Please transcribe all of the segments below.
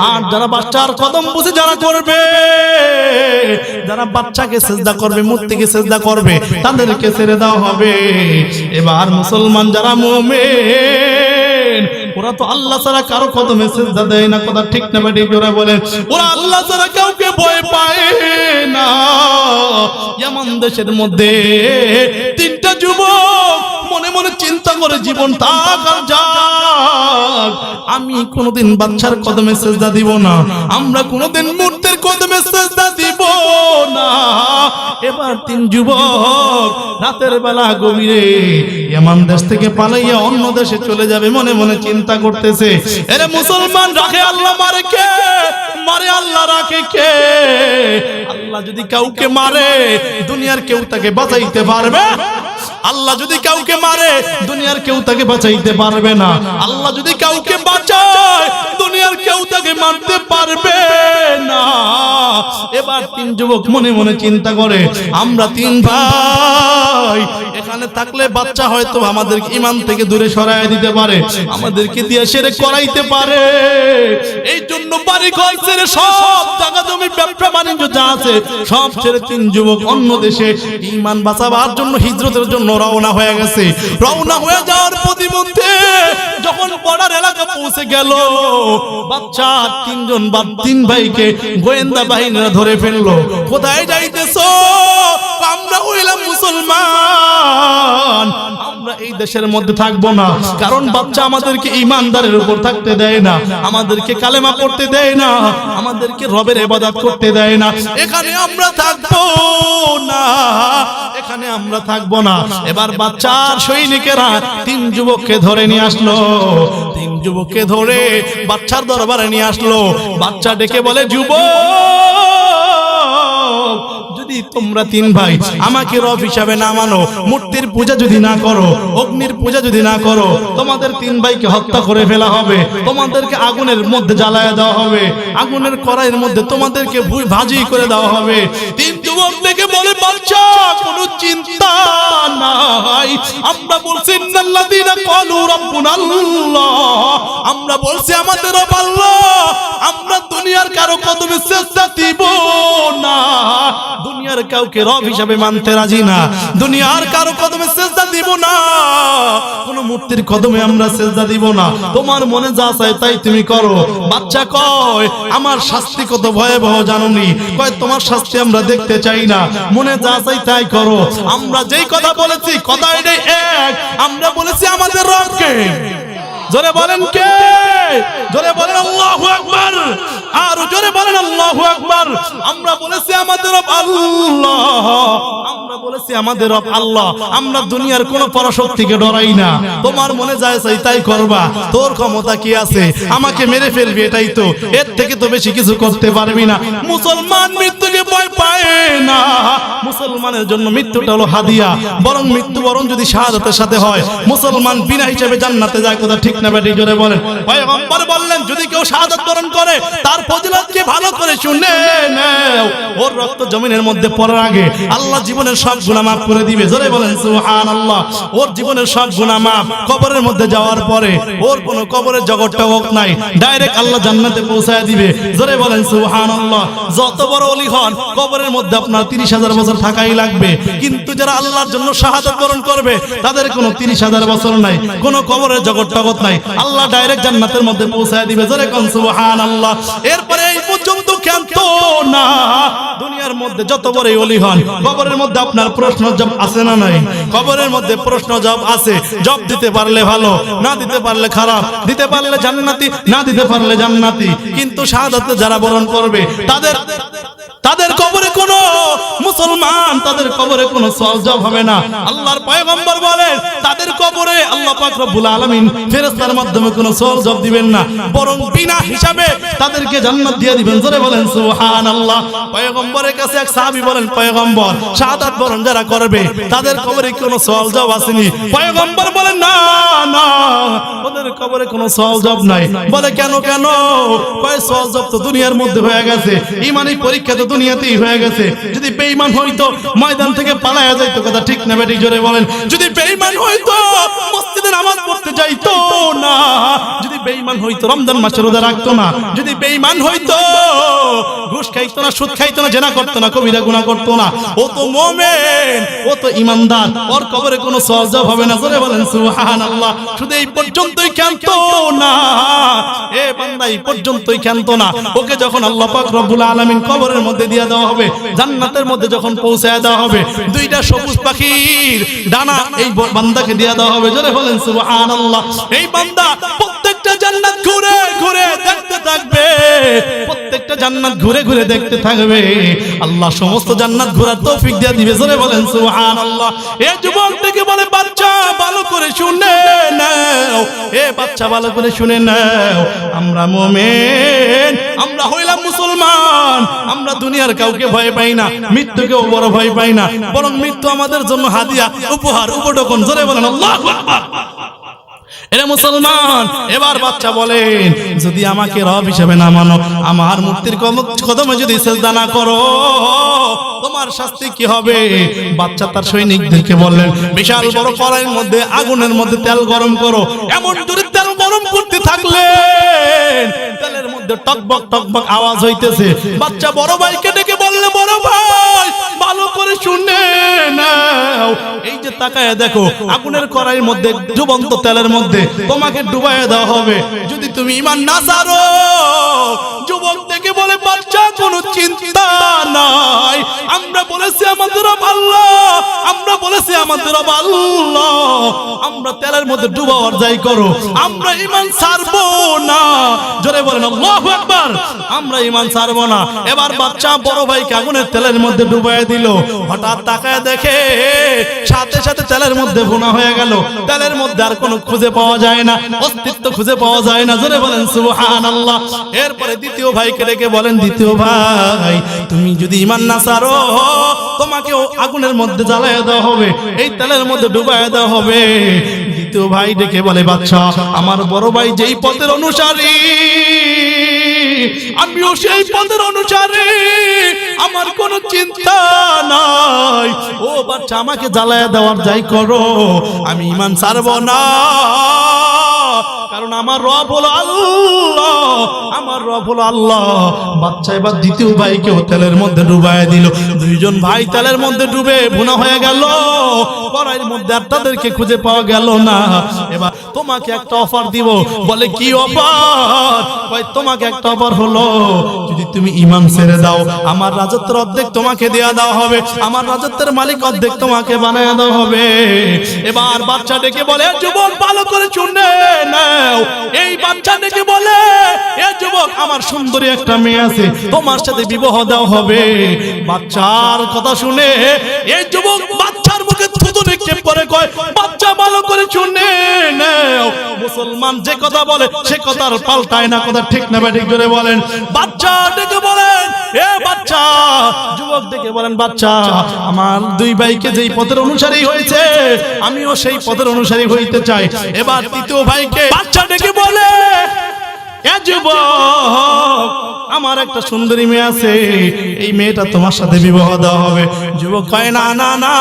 আর যারা বাচ্চার কদম বুঝে যারা করবে, যারা বাচ্চাকে সেজদা করবে, মূর্তিকে সেজদা করবে, তাদেরকে ছেড়ে দেওয়া হবে। এবার মুসলমান যারা মুমিন, ওরা তো আল্লাহ ছাড়া কারো কদমে সেজদা দেয় না। কথা ঠিক না বেঠিক জোরে বলেন? ওরা আল্লাহ ছাড়া কাউকে ভয় পায় না। এমন দেশের মধ্যে তিনটা যুবক মনে মনে চিন্তা করে জীবন থাক আর যাক, আমি কোনোদিন বাচ্চার কদমে সেজদা দিব না, আমরা কোনোদিন মূর্তির কদমে সেজদা দিব না। এবার তিন যুবক রাতের বেলা গভীরে এমন দেশ থেকে পালাইয়া অন্য দেশে চলে যাবে, মনে মনে চিন্তা করতেছে, এরে মুসলমান, রাখে আল্লাহ, মারে কে? মারে আল্লাহ, রাখে কে? আল্লাহ যদি কাউকে মারে দুনিয়ার কেউ তাকে বাঁচাইতে পারবে? আল্লাহ যদি কাউকে মারে দুনিয়ার কেউ তাকে বাঁচাইতে পারবে না। আল্লাহ যদি কাউকে বাঁচায় দুনিয়ার কেউ তাকে মারতে পারবে না। এবার তিন যুবক মনে মনে চিন্তা করে, আমরা তিন ভাই এখানে থাকলে বাচ্চা হয়তো আমাদের ঈমান থেকে দূরে সরায় দিতে পারে, আমাদেরকে দিয়ে শিরক করাইতে পারে। এই জন্য বাড়ি ঘর ছেড়ে সব জায়গা জমি ব্যবসা বাণিজ্য যা আছে সব ছেড়ে তিন যুবক অন্য দেশে ঈমান বাঁচাবার জন্য, হিজরতের জন্য রওনা হয়ে গেছে। রওনা হয়ে যাওয়ার প্রতিমধ্যে যখন বর্ডার এলাকা পৌঁছে গেল, বাচ্চা তিনজন বা তিন ভাইকে গোয়েন্দা বাহিনীরা ধরে ফেললো। কোথায় যাইতেছো? আমরা হইলাম মুসলমান, আমরা এই দেশের মধ্যে থাকবো না, কারণ বাচ্চা আমাদেরকে ঈমানদারের উপর থাকতে দেয় না, আমাদেরকে কালেমা পড়তে দেয় না, আমাদেরকে রবের ইবাদত করতে দেয় না। এখানে আমরা থাকবো না, এখানে আমরা থাকবো না। এবার বাচ্চার সৈনিকেরা তিন যুবককে ধরে নিয়ে আসলো। তিন যুবককে ধরে বাচ্চার দরবারে নিয়ে আসলো। বাচ্চা ডেকে বলে, যুবক, যদি তোমরা তিন ভাই আমাকে রব হিসাবে না মানো, মূর্তির পূজা যদি না করো, অগ্নির পূজা যদি না করো, তোমাদের তিন ভাইকে হত্যা করে ফেলা হবে, তোমাদেরকে আগুনের মধ্যে জ্বালায়া দেওয়া হবে, আগুনের কড়াইয়ের মধ্যে তোমাদেরকে ভাজি করে দেওয়া হবে। তিন যুবক ডেকে বলে, বাচ্চা কোনো চিন্তা নাই, আমরা বলছি ইন্নাল্লাযীনা ক্বালু রাব্বুনাল্লাহ, আমরা বলছি আমাদের রব আল্লাহ, আমরা দুনিয়ার কারো কদমে সেজদা দিব না, দুনিয়ার কাউকে রব হিসাবে মানতে রাজি না, দুনিয়ার কারো কদমে সেজদা দিব না, কোন মূর্তির কদমে আমরা সেজদা দিব না, তোমার মনে যা চায় তাই তুমি করো। বাচ্চা কয়, আমার শাস্তি কত ভয়াবহ জানোনি? কয়, তোমার শাস্তি আমরা দেখতে চাই না, মনে যা চাই তাই করো। আমরা যেই কথা বলেছি কথা এটাই এক, আমরা বলেছি আমাদের রবকে। জোরে বলেন কে? জোরে বলেন আল্লাহু আকবার, আর জোরে বলেন আল্লাহু আকবার। আমরা বলেছি আমাদের রব আল্লাহ, আমরা বলেছি আমাদের রব আল্লাহ, আমরা দুনিয়ার কোন পরাশক্তিকে ডরাই না, তোমার মনে যায় চাই তাই করবা, তোর ক্ষমতা কি আছে, আমাকে মেরে ফেলবি, এটাই তো, এর থেকে তো বেশি কিছু করতে পারবি না। মুসলমান মৃত্যুকে ভয় পায় না, মুসলমানের জন্য মৃত্যুটা হলো হাদিয়া, বরং মৃত্যুবরণ যদি শাহাদাতের সাথে হয়, মুসলমান বিনা হিসেবে জান্নাতে যায়। কথা ঠিক না বেঠিক জোরে বলেন? পয়গম্বর বললেন, যদি কেউ শাহাদাত বরণ করে তার ফজিলতকে ভালো করে শুনে নাও, ওর রক্ত জমিনের মধ্যে পড়ার আগে আল্লাহ জীবনের সব গুনাহ মাফ করে দিবে। জোরে বলেন সুবহানাল্লাহ। ওর জীবনের সব গুনাহ মাফ, কবরের মধ্যে যাওয়ার পরে ওর কোনো কবরের জগৎটা হোক নাই, ডাইরেক্ট আল্লাহ জান্নাতে পৌঁছায় দিবে। জোরে বলেন সুবহানাল্লাহ। যত বড় ওলি হন, কবরের মধ্যে আপনার 30,000 বছর থাকাই লাগবে, কিন্তু যারা আল্লাহর জন্য শাহাদাত বরণ করবে তাদের কোনো 30,000 বছর নাই, কোনো কবরের জগৎ টগৎ নাই, আল্লাহ ডাইরেক্ট জান্নাতের মধ্যে পৌঁছায় দিবে। জোরে কোন সুবহানাল্লাহ। এরপরে এই পর্যন্ত ক্ষান্ত না, দুনিয়ার মধ্যে যত বড় ওলি হন, কবরের মধ্যে আপনার প্রশ্ন জবাব আছে না নাই? কবরের মধ্যে প্রশ্ন জবাব আছে, জবাব দিতে পারলে ভালো, না দিতে পারলে খারাপ, দিতে পারলে জান্নাতি, না দিতে পারলে জান্নাতি। কিন্তু শাহাদাত যারা বরণ করবে তাদের কবরে কোনো মুসলমান, তাদের কবরে কোনো সওয়াল জবাব হবে না। আল্লাহর পয়গম্বর বলেন, তাদের কবরে আল্লাহ পাক রব্বুল আলামিন ফেরেশতার মাধ্যমে কোনো সওয়াল জবাব দিবেন না, বরং বিনা হিসাবে তাদেরকে জান্নাত দিয়ে দিবেন। জোরে বলেন সুবহানাল্লাহ। পয়গম্বরের কাছে এক সাহাবী বলেন, পয়গম্বর, শাহাদাত বরণ যারা করবে তাদের কবরে কোনো সওয়াল জবাব আসেনি? পয়গম্বর বলেন, না না, ওদের কবরে কোনো সওয়াল জবাব নাই। বলে কেন? কেন? কয়, সওয়াল জবাব তো দুনিয়ার মধ্যে হয়ে গেছে, ঈমানি পরীক্ষা তো দুনিয়াতেই হয়ে গেছে। যদি বেঈমান হইতো ময়দান থেকে পালায়া যাইতো, কথা ঠিক না বেটি জোরে বলেন? যদি বেঈমান হইতো মসজিদে নামাজ পড়তে যাইতো না, যদি বেঈমান হইতো রমজান মাসে রোজা রাখতো না, যদি বেঈমান হইতো ঘুষ খাইতো না, সুদ খাইতো না, জেনা করতো না, কবিরা গুনাহ করতো না, ও তো মুমিন, ও তো ঈমানদার, ওর কবরে কোনো সওয়াব হবে না। জোরে বলেন সুবহানাল্লাহ। শুধু এই পর্যন্তই ক্ষান্ত না, এ বান্দা এই পর্যন্তই ক্ষান্ত না, ওকে যখন আল্লাহ পাক রব্বুল আলামিন কবরের মধ্যে দিয়ে দেওয়া হবে, জান্নাতের মধ্যে যখন পৌঁছায় দেওয়া হবে, দুইটা সবুজ পাখির ডানা এই বান্দাকে দিয়ে দেওয়া হবে। জোরে বলেন সুবহানাল্লাহ। এই বান্দা প্রত্যেকটা জান্নাত ঘুরে ঘুরে দেখতে থাকবে, প্রত্যেকটা জান্নাত ঘুরে ঘুরে দেখতে থাকবে। আল্লাহ সমস্ত জান্নাত ঘোরার তৌফিক দিয়ে দিবে। জোরে বলেন সুবহানাল্লাহ। এই যুবকটাকে বলে বাচ্চা ভালো করে শুনে নাও, এ বাচ্চা ভালো করে শুনে নাও, আমরা মুমিন, আমরা হইলাম মুসলমান, আমরা দুনিয়ার কাউকে ভয় পাই না, মৃত্যুকেও বড় ভয় পাই না, বরং মৃত্যু আমাদের জন্য হাদিয়া, উপহার, উপঢৌকন। জোরে বলেন আল্লাহু আকবার। এরে মুসলমান, এবার বাচ্চা বলেন, যদি আমাকে রব হিসেবে না মানো, আমার মূর্তির কদমে যদি সিজদা না করো, তোমার শাস্তি কি হবে? বাচ্চা তার সৈনিকদেরকে বললেন, বিশাল বড় কড়াইয়ের মধ্যে আগুনের মধ্যে তেল গরম করো। এমন জোরে তেল গরম করতে থাকলেন, তেলের মধ্যে টকবক টকবক আওয়াজ হইতেছে। বাচ্চা বড় ভাইকে ডেকে বললে, বড় ভাই ভালো করে শুনে নাও, এই যে তাকায় দেখো, আগুনের কড়াইয়ের মধ্যে ডুবন্ত তেলের মধ্যে তোমাকে ডুবাইয়া দেওয়া হবে। যদি তুমি ঈমান না ছাড়ো, যুবক থেকে বলে, বাচ্চা কোনো চিন্তা নাই, আমরা বলেছি আমাদের রব আল্লাহ, আমরা বলেছি আমাদের রব আল্লাহ, আমরা তেলের মধ্যে ডুবাওয়ার যাই করো, আমরা ঈমান ছাড়বো না। জোরে বলেন আল্লাহু আকবার। আমরা ঈমান ছাড়বো না। এবার বাচ্চা বড় ভাইকে আগুনের তেলের মধ্যে ডুবাইয়া দিল। হঠাৎ তাকায় দেখে সাথে সাথে তেলের মধ্যে ভুনা হয়ে গেল, তেলের মধ্যে আর কোনো খুঁজে পাওয়া যায় না, অস্তিত্ব খুঁজে পাওয়া যায় না। জোরে বলেন সুবহানাল্লাহ। এরপরে দ্বিতীয় ভাইকে ডেকে বলেন, দ্বিতীয় ভাই তুমি যদি ঈমান না ছাড়ো, তোমাকেও আগুনের মধ্যে জ্বালায়া দেওয়া হবে, এই তেলের মধ্যে ডুবাইয়া দেওয়া হবে। দ্বিতীয় ভাই ডেকে বলে, বাচ্চা আমার বড় ভাই যেই পথের অনুসারী, আমিও সেই পথের অনুসারী, আমার কোনো চিন্তা নাই। ও বাচ্চা আমাকে জ্বালায়া দেওয়ার যাই করো, আমি ঈমান ছাড়বো না, কারণ আমার রব হলো আল্লাহ, আমার রব হলো আল্লাহ। বাচ্চা এবার দ্বিতীয় ভাইকেও তেলের মধ্যে ডুবাইয়া দিল। দুইজন ভাই তেলের মধ্যে ডুবে ভুনা হয়ে গেল, কড়াইয়ের মধ্যে আর তাদেরকে খুঁজে পাওয়া গেল না। এবার তোমাকে একটা অফার দিব। বলে, কি অফার? ভাই তোমাকে একটা অফার হলো, যদি তুমি ঈমান ছেড়ে দাও, আমার রাজত্বের অর্ধেক তোমাকে দেয়া দেওয়া হবে, আমার রাজত্বের মালিক অর্ধেক তোমাকে বানায় দেওয়া হবে। এবার বাচ্চা ডেকে বলে, যুবক ভালো করে শুনে নাও, এই বাচ্চা ডেকে বলে, এ যুবক আমার সুন্দরী একটা মেয়ে আছে, তোমার সাথে বিবাহ দেওয়া হবে। বাচ্চার কথা শুনে এই যুবক বাচ্চার মুখে থুতু নিক্ষেপ করে কয়, বাচ্চা ভালো করে শুনে নাও, মুসলমান যে কথা বলে সে কথার পাল্টায় না, কথা ঠিক না ঠিক করে বলেন। বাচ্চা ডেকে বলেন, এ বাচ্চা, যুবক ডেকে বলেন, বাচ্চা আমার দুই ভাইকে যেই পথের অনুসারী হয়েছে, আমিও সেই পথের অনুসারী হইতে চাই। এবার তৃতীয় ভাইকে বাচ্চা ডেকে বলে, এ যুবক আমার একটা সুন্দরী মেয়ে আছে, এই মেয়েটা তোমার সাথে বিবাহ দেওয়া হবে। যুবক কয়, না না না,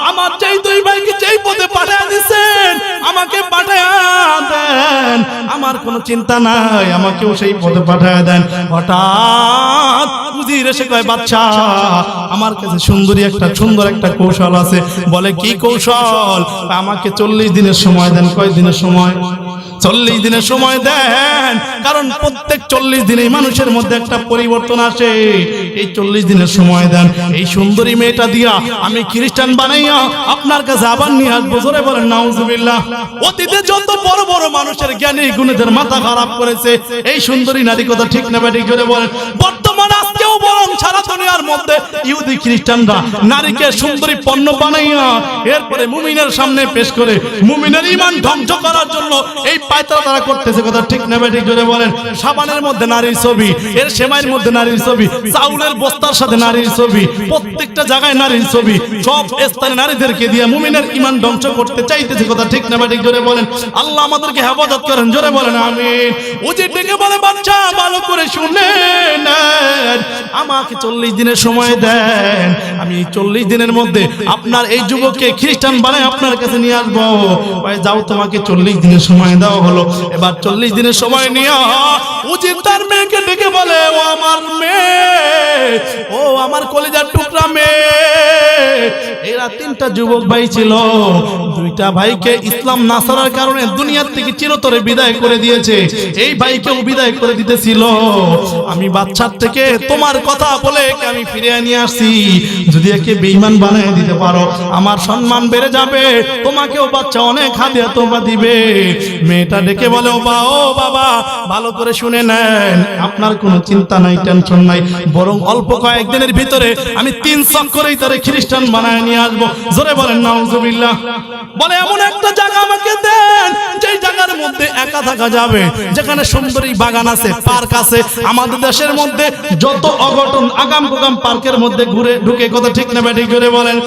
আমার যেই দুই ভাইকে যেই পথে পাঠায় দিচ্ছেন, আমাকে পাঠায় দেন, আমার কোনো চিন্তা নাই, আমাকেও সেই পথে পাঠায় দেন। হঠাৎ উজির এসে কয়, বাচ্চা আমার কাছে সুন্দরী একটা সুন্দর একটা কৌশল আছে। বলে, কি কৌশল? আমাকে 40 দিনের সময় দেন। কয় দিনের সময়? 40 দিনের সময় দেন, কারণ প্রত্যেক 40 দিনে মানুষের মধ্যে একটা পরিবর্তন আসে। এই 40 দিনের সময় দেন, এই সুন্দরী মেয়েটা দিয়া আমি খ্রিস্টান বানাইয়া আপনার কাছে আবার নিয়ে আসবো। জোরে বলেন নাউজুবিল্লাহ। অতীতে যত বড় বড় মানুষের জ্ঞানী গুণীদের মাথা খারাপ করেছে এই সুন্দরী নারী, কথা ঠিক না ঠিক জোরে বলেন। বর্তমান আজকেও বরং সারা দুনিয়ার মধ্যে ইহুদি খ্রিস্টানরা নারীকে সুন্দরী পণ্য বানাইয়া এরপরে মুমিনের সামনে পেশ করে মুমিনের ঈমান ধ্বংস করার জন্য এই পায়তারা তারা করতেছে, কথা ঠিক না ঠিক জোরে বলেন। সাবানের মধ্যে নারীর ছবি, এর সেমাইয়ের মধ্যে নারীর ছবি, চাউলের বস্তার সাথে নারীর ছবি, প্রত্যেকটা জায়গায় নারীর ছবি, সব স্থানে নারীদেরকে দিয়ে মুমিনের ঈমান ধ্বংস করতে চাইতেছে, কথা ঠিক না ঠিক জোরে বলেন। আল্লাহ আমাদেরকে হেফাজত করেন, জোরে বলেন আমিন। ও যে ডেকে বলে, বাচ্চা ভালো করে শুনে নাও, বলেন আমাকে 40 দিনের সময় দেন, আমি 40 দিনের মধ্যে আপনার এই যুবককে খ্রিস্টান বানাই আপনার কাছে নিয়ে আসবো। যাও, তোমাকে 40 দিনের সময় দেওয়া হলো। এবার 40 দিনের সময় নিয়ে উজির তার মেয়েকে ডেকে বলে, ও আমার মেয়ে, ও আমার কলিজার টুকরা মেয়ে। এরা 3টা যুবক ভাই ছিল, 2টা ভাইকে ইসলাম না ছাড়ার কারণে দুনিয়ার থেকে চিরতরে বিদায় করে দিয়েছে, এই ভাইকেও বিদায় করে দিতেছিল। আমি বাচ্চার থেকে তোমার কথা বলে আমি ফিরে নিয়ে আসছি, যদি একে বেঈমান বানিয়ে দিতে পারো আমার সম্মান বেড়ে যাবে, তোমাকেও বাচ্চা অনেক হাদিয়া তোমরা দিবে। মেয়েটা ডেকে বলে, ও বাবা ভালো করে শুনে নেন, আপনার কোনো চিন্তা নাই, টেনশন নাই, বরং অল্প কয়েকদিনের ভিতরে আমি 3 চক্করেই তারে খ্রিস্টান বানায় নিয়ে আসবো। জোরে বলেন নাউজুবিল্লাহ। বলে এমন একটা জায়গা আমাকে দেন যেই জায়গার মধ্যে একা থাকা যাবে, যেখানে সুন্দরী বাগান আছে, পার্ক আছে। আমাদের দেশের মধ্যে যত অঘটন আগাম প্রগাম পার্কের মধ্যে ঘুরে ঢুকে, কথা ঠিক না ব্যাঠিক জোরে বলেন।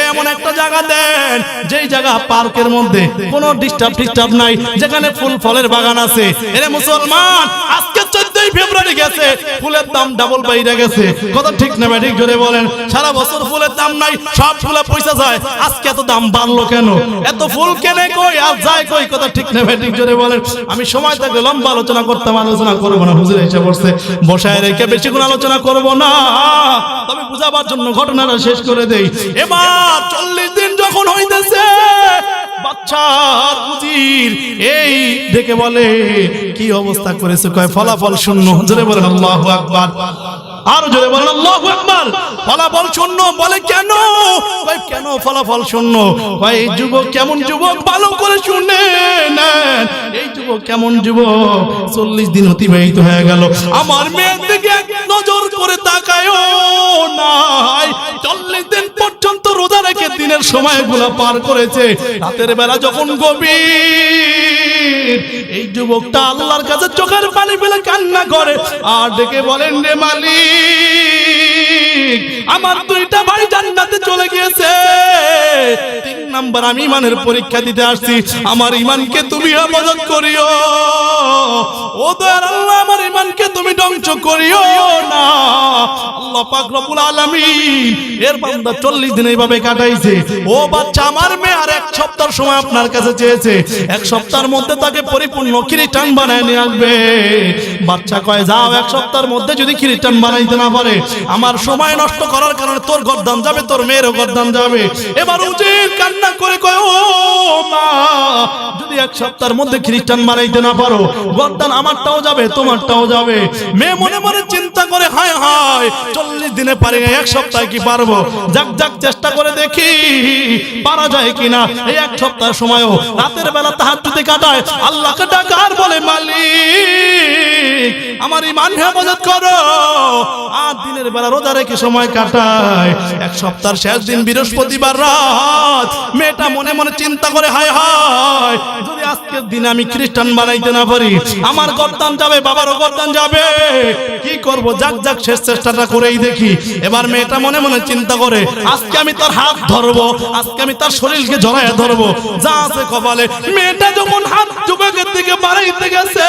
এমন একটা জায়গা দেন যেই জায়গা পার্কের মধ্যে কোনো ডিস্টার্ব নাই, যেখানে ফুল ফলের বাগান আছে। এরে মুসলমান, আজকে 14ই ফেব্রুয়ারি গেছে, ফুলের দাম ডাবল বাইরে গেছে, কথা ঠিক না ব্যাঠিক জোরে বলেন। সারা বছর ফুলের দাম নাই, সব ফুলে পয়সা যায়, আজকে এত দাম বাড়লো কেন? এত ফুল কেনে কই আর যায় কই, কথা ঠিক না ব্যাঠিক জোরে বলেন। আমি সময় থাকলে লম্বা আলোচনা করতাম, আলোচনা করবো না, হুজুর এসে পড়ছে, বসায় রেখে বেশি কোনো আলোচনা করবো না, তবে বুঝাবার জন্য ঘটনাটা শেষ করে দেই। এবার 40 দিন যখন হইতেছে, বাচ্চার উজির এই দেখে বলে, কি অবস্থা করেছে? কয় ফলাফল শূন্য। জোরে বলেন আল্লাহু আকবার, আর জোরে বলেন আল্লাহু আকবার। ফলাফল শূন্য। বলে কেন? কয় কেন ফলাফল শূন্য? কয় এই যুবক কেমন যুবক, ভালো করে শুনে নেন, এই যুবক কেমন যুবক, 40 দিন অতিবাহিত হয়ে গেল, আমার মেয়ের দিকে এক নজর করে তাকায়ও নাই। 40 দিন পর্যন্ত রোজা রেখে দিনের সময়গুলো পার করেছে, রাতের বেলা যখন গভীর, এই যুবকটা আল্লাহর কাছে চোখের পানি ফেলে কান্না করে আর ডেকে বলেন, রে মালিক, আমার 2টা ভাই জান্নাতে চলে গিয়েছে, 3 নাম্বার আমি ইমানের পরীক্ষা দিতে আসছি, আমার ইমানকে তুমি হেফাজত করিও। ও দয়ার আল্লাহ, আমার ইমানকে তুমি ধ্বংস করিও না। আল্লাহ পাক রব্বুল আলামিন এর বান্দা 40 দিন এইভাবে কাটাইছে। ও বাচ্চা, আমার মেয়ে আর 1 সপ্তাহ সময় আপনার কাছে চেয়েছে, 1 সপ্তাহের মধ্যে তাকে পরিপূর্ণ খ্রিস্টান বানায় নিয়ে আসবে। বাচ্চা কয়, যাও, 1 সপ্তাহের মধ্যে যদি খ্রিস্টান বানাইতে না পারে, আমার সময় নষ্ট করার কারণে তোর গর্দান যাবে, তোর মেয়েরও গর্দান যাবে। এবার উজির কান্না করে কয়, ও মা, যদি 1 সপ্তাহের মধ্যে খ্রিস্টান বানাইতে না পারো, গর্দান আমারটাও যাবে, তোমারটাও যাবে। মেয়ে মনে মনে চিন্তা করে, হায় হায়, 40 দিনে পারি না, 1 সপ্তাহে কি পারবো? যাক চেষ্টা করে দেখি পারা যায় কিনা। এই 1 সপ্তাহ সময়ও রাতের বেলা তাহাজ্জুদে কাটায়, আল্লাহকে ডাকে আর বলে, মালিক, আমার ঈমান হেফাজত করো। আর দিনের বেলা রোজা রেখে সময় কাটায়। 1 সপ্তাহের শেষ দিন বৃহস্পতিবার রাত, মেয়েটা মনে মনে চিন্তা করে, হায় হায়, যদি আজকের দিনে আমি খ্রিস্টান বানাইতে না পারি, আমার গর্দান যাবে, বাবারও গর্দান যাবে, কি করব? যাক শেষ চেষ্টাটা করেই দেখি। এবার মেয়েটা মনে মনে চিন্তা করে, আজকে আমি তার হাত ধরবো, আজকে আমি তার শরীরকে জড়ায় ধরবো, যা আছে কপালে। মেয়েটা যখন হাত যুবকের দিকে বাড়াইতে গেছে,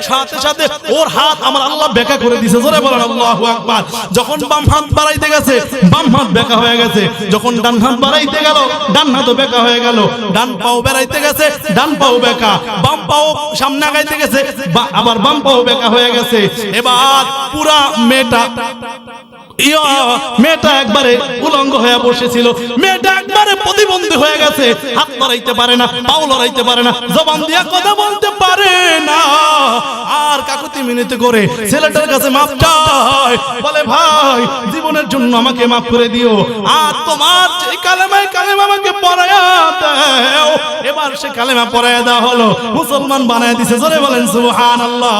সাথে সাথে ওর হাত আমার আল্লাহ বেঁকা করে দিয়েছে। জোরে বলেন আল্লাহু আকবার। যখন বাম হাত বাড়াইতে গেছে, বাম হাত বেঁকা হয়ে গেছে। যখন ডান হাত বাড়াইতে গেল, ডান হাতও বেঁকা হয়ে গেল। ডান পাও বেড়াইতে গেছে, ডান পাও বেঁকা। বাম পাও সামনে আগাইতে গেছে, আবার বাম পাও বেঁকা হয়ে গেছে। এবার পুরা মেয়েটা একবারে উলঙ্গ হয়ে বসেছিল। মেয়েটা একবারে প্রতিবন্ধী হয়ে গেছে, হাত লড়াইতে পারে না, পাও লড়াইতে পারে না, জবান দিয়ে কথা বলতে পারে না। আর কাকুতি মিনতি করে ছেলেটার কাছে মাপ চায়, বলে, ভাই, জীবনের জন্য আমাকে মাফ করে দিও, আর তোমার যে কালেমা আমাকে পড়ায়া দাও। এবার সে কালেমা পড়ায়া দেওয়া হলো, মুসলমান বানায় দিছে। জোরে বলেন সুবহানাল্লাহ।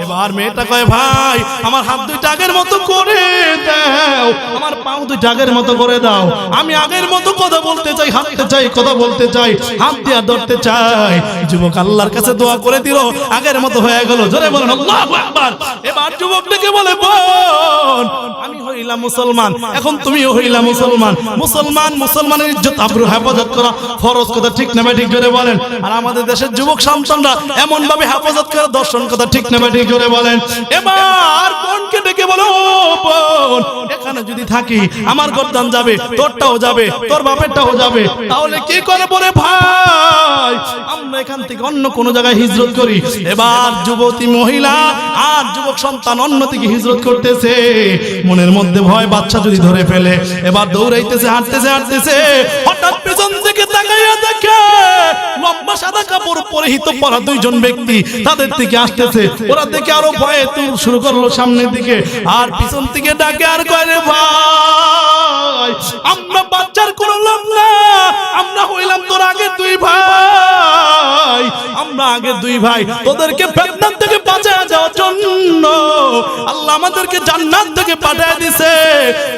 এবার মেয়েটা কয়, ভাই, আমার হাত 2টা আগের মতো করে দাও, আমার পাও 2টা আগের মতো করে দাও, আমি আগের মতো কথা বলতে চাই, হাঁটতে চাই, কথা বলতে চাই, হাত দিয়ে ধরতে চাই। যুবক আল্লাহর কাছে দোয়া করে দিল, আগের মতো হয়ে গেল। জোরে বলেন আল্লাহু আকবার। এবার যুবক ডেকে বলে, বোন আমি হইলাম মুসলমান, এখন তুমিও হইলা মুসলমান। মুসলমান মুসলমানের ইজ্জত আবরু হেফাজত করা ফরজ, কথা ঠিক না ঠিক? জোরে বলেন। আর আমাদের দেশের যুবক সন্তানরা এমন ভাবে হেফাজত করে দর্শন, কথা ঠিক না ঠিক? জোরে বলেন। এবার বোনকে ডেকে বলো, বোন এখানে যদি থাকি আমার গর্দান যাবে, তোরটাও যাবে, তোর বাপেরটাও যাবে, তাহলে কি করে বলে ভাই আমরা এখান থেকে অন্য কোন জায়গায় হিজরত করি। এবার যুবতী মহিলা আর যুবক সন্তান অন্যদিকে হিজরত করতেছে, মনের মধ্যে ভয়, বাচ্চা যদি ধরে ফেলে। এবার দৌড়াইতেছে, হাঁটতেছে হাঁটতেছে, হঠাৎ পেছন থেকে তাকাইয়া দেখে লম্বা সাদা কাপড় পরিহিত পরা দুইজন ব্যক্তি তাদের দিকে আসতেছে। ওরা দেখে আরো ভয়ে তুর শুরু করলো সামনের দিকে, আর পিছন থেকে ডাকে আর কয়, রে ভাই আমরা বাচ্চার কোনো লোক না, আমরা হইলাম তোর আগে দুই ভাই, আমরা আগে দুই ভাই। তোদেরকে ফিতনা থেকে বাঁচায় যাওয়ার জন্য আল্লাহ আমাদেরকে জান্নাত থেকে পাঠিয়ে দিয়েছে,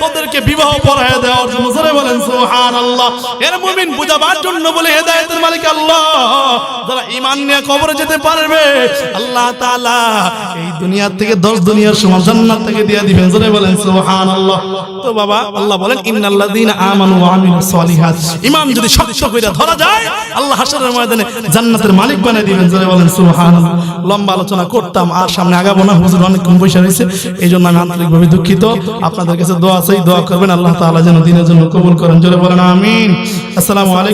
তোদেরকে বিবাহ পড়ায় দেওয়ার জন্য। জোরে বলেন সুবহানাল্লাহ। এর মুমিন বুঝাবার জন্য বলে হেদায়েতের মালিক আল্লাহ। যারা ঈমান নিয়ে কবরে যেতে পারবে আল্লাহ তাআলা এই দুনিয়া থেকে 10 দুনিয়ার সমান জান্নাত থেকে দিয়ে দিবেন। জোরে বলেন সুবহানাল্লাহ। তো বাবা আল্লাহ বলেন, ইন্নাল্লাযীনা আমানু ওয়া আমিলুস সলিহাত, ঈমান যদি শক্ত করে ধরা যায় আল্লাহ হাশরের ময়দানে জান্নাতের মালিক বানিয়ে দিবেন। জোরে বলেন সুবহানাল্লাহ। লম্বা আলোচনা করতাম, আর সামনে আগাবো না, হুজুর অনেক কম পয়সা হয়েছে, এই জন্য আমি আন্তরিকভাবে দুঃখিত। আপনাদের কাছে দোয়া চাই, দোয়া করবেন আল্লাহ তাআলা যেন দিনের জন্য কবুল করেন। জোরে বলেন আমিন। আসসালামু আলাইকুম।